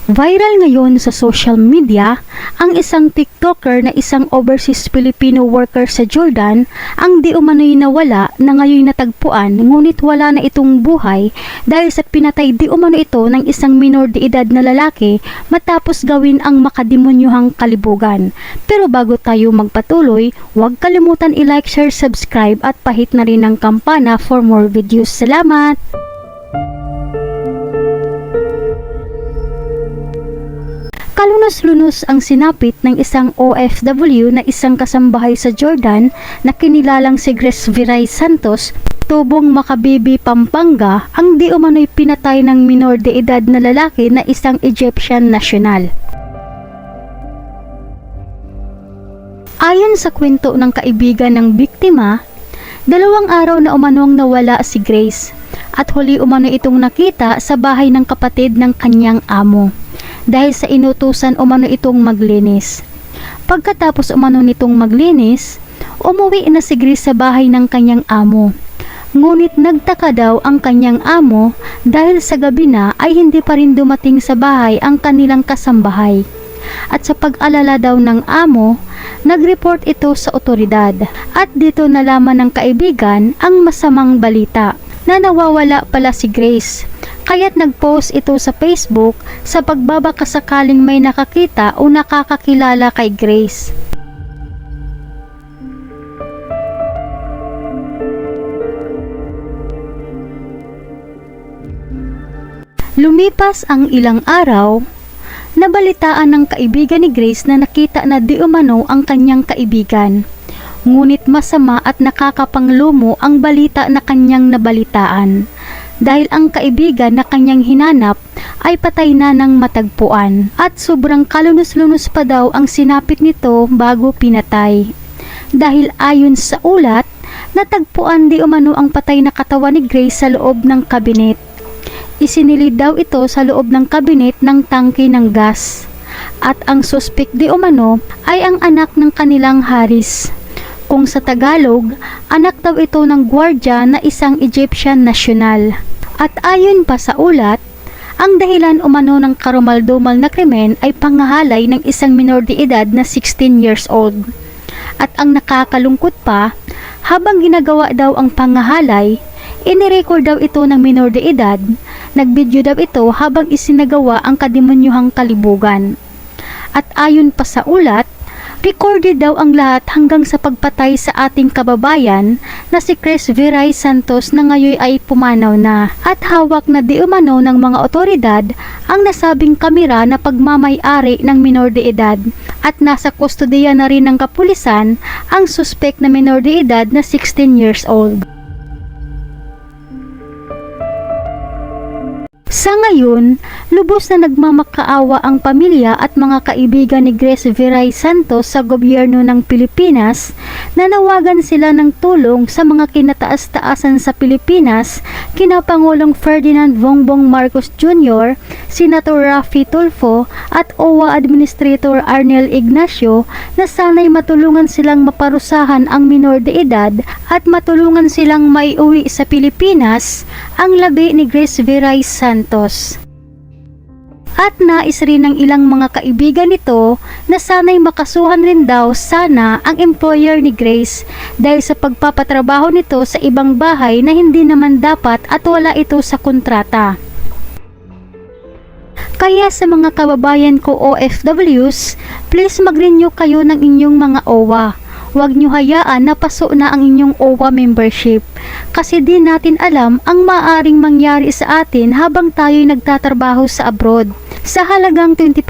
Viral ngayon sa social media ang isang TikToker na isang overseas Filipino worker sa Jordan ang di umano'y nawala na ngayon natagpuan ngunit wala na itong buhay dahil sa pinatay di umano ito ng isang minor de edad na lalaki matapos gawin ang makademonyohang kalibugan. Pero bago tayo magpatuloy, huwag kalimutan i-like, share, subscribe at pahit na rin ang kampana for more videos. Salamat! Kalunos-lunos ang sinapit ng isang OFW na isang kasambahay sa Jordan na kinilalang si Grace Viray Santos, tubong Makabibi, Pampanga, ang di umano'y pinatay ng minor de edad na lalaki na isang Egyptian national. Ayon sa kwento ng kaibigan ng biktima, 2 araw na umanong nawala si Grace at huli umano itong nakita sa bahay ng kapatid ng kanyang amo dahil sa inutusan umano itong maglinis. Pagkatapos umano nitong maglinis, umuwi na si Grace sa bahay ng kanyang amo. Ngunit nagtaka daw ang kanyang amo dahil sa gabi na ay hindi pa rin dumating sa bahay ang kanilang kasambahay. At sa pag-alala daw ng amo, nag-report ito sa otoridad at dito nalaman ng kaibigan ang masamang balita na nawawala pala si Grace. Kaya't nag-post ito sa Facebook sa pagbabakasakaling may nakakita o nakakakilala kay Grace. Lumipas ang ilang araw, nabalitaan ng kaibigan ni Grace na nakita na di umano ang kanyang kaibigan. Ngunit masama at nakakapanglumo ang balita na kanyang nabalitaan dahil ang kaibigan na kanyang hinanap ay patay na ng matagpuan at sobrang kalunos-lunos pa daw ang sinapit nito bago pinatay. Dahil ayon sa ulat, natagpuan di umano ang patay na katawan ni Grace sa loob ng kabinet. Isinilid daw ito sa loob ng kabinet ng tangke ng gas at ang suspect di umano ay ang anak ng kanilang Haris. Kung sa Tagalog, anak daw ito ng gwardya na isang Egyptian national. At ayon pa sa ulat, ang dahilan umano ng karumal-dumal na krimen ay pangahalay ng isang minor de edad na 16 years old. At ang nakakalungkot pa, habang ginagawa daw ang pangahalay, inirecord daw ito ng minor de edad, nagbidyo daw ito habang isinagawa ang kademonyuhang kalibugan. At ayon pa sa ulat, recorded daw ang lahat hanggang sa pagpatay sa ating kababayan na si Grace Viray Santos na ngayon ay pumanaw na at hawak na di umano ng mga otoridad ang nasabing kamera na pagmamay-ari ng minor de edad at nasa kustodiya na rin ng kapulisan ang suspect na minor de edad na 16 years old. Sa ngayon, lubos na nagmamakaawa ang pamilya at mga kaibigan ni Grace Viray Santos sa gobyerno ng Pilipinas na nawagan sila ng tulong sa mga kinataas-taasan sa Pilipinas kina Pangulong Ferdinand Bongbong Marcos Jr., Senator Raffy Tulfo at OWA Administrator Arnel Ignacio na sana'y matulungan silang maparusahan ang minor de edad at matulungan silang maiuwi sa Pilipinas ang labi ni Grace Viray Santos. At nais rin ng ilang mga kaibigan nito na sana'y makasuhan rin daw sana ang employer ni Grace dahil sa pagpapatrabaho nito sa ibang bahay na hindi naman dapat at wala ito sa kontrata. Kaya sa mga kababayan ko OFWs, please mag-renew kayo ng inyong mga OWA. Huwag nyo hayaan na paso na ang inyong OWA membership kasi di natin alam ang maaaring mangyari sa atin habang tayo'y nagtatrabaho sa abroad. Sa halagang $25,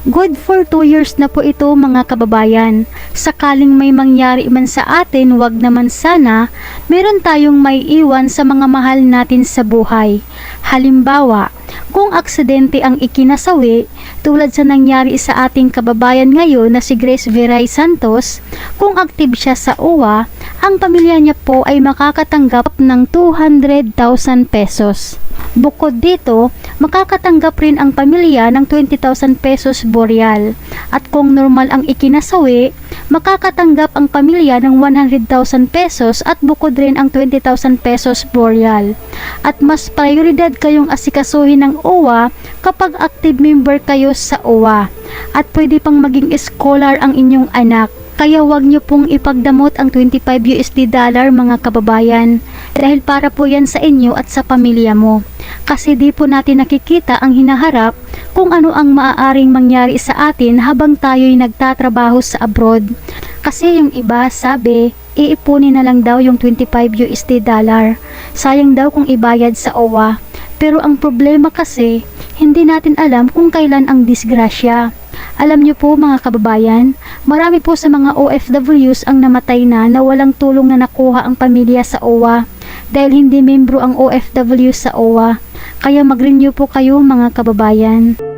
good for 2 years na po ito mga kababayan. Sakaling may mangyari man sa atin, wag naman sana, meron tayong may iwan sa mga mahal natin sa buhay. Halimbawa, kung aksidente ang ikinasawi, tulad sa nangyari sa ating kababayan ngayon na si Grace Viray Santos, kung active siya sa OWA, ang pamilya niya po ay makakatanggap ng 200,000 pesos. Bukod dito, makakatanggap rin ang pamilya ng 20,000 pesos boreal. At kung normal ang ikinasawi, makakatanggap ang pamilya ng 100,000 pesos at bukod rin ang 20,000 pesos boreal. At mas prioridad kayong asikasuhin ng OWA kapag active member kayo sa OWA at pwede pang maging scholar ang inyong anak. Kaya wag nyo pong ipagdamot ang 25 USD dollar mga kababayan dahil para po yan sa inyo at sa pamilya mo. Kasi di po natin nakikita ang hinaharap kung ano ang maaaring mangyari sa atin habang tayo'y nagtatrabaho sa abroad. Kasi yung iba sabi, iipunin na lang daw yung 25 USD dollar. Sayang daw kung ibayad sa OWA. Pero ang problema kasi, hindi natin alam kung kailan ang disgrasya. Alam nyo po mga kababayan, marami po sa mga OFWs ang namatay na walang tulong na nakuha ang pamilya sa OWA dahil hindi membro ang OFW sa OWA. Kaya mag-renew po kayo mga kababayan.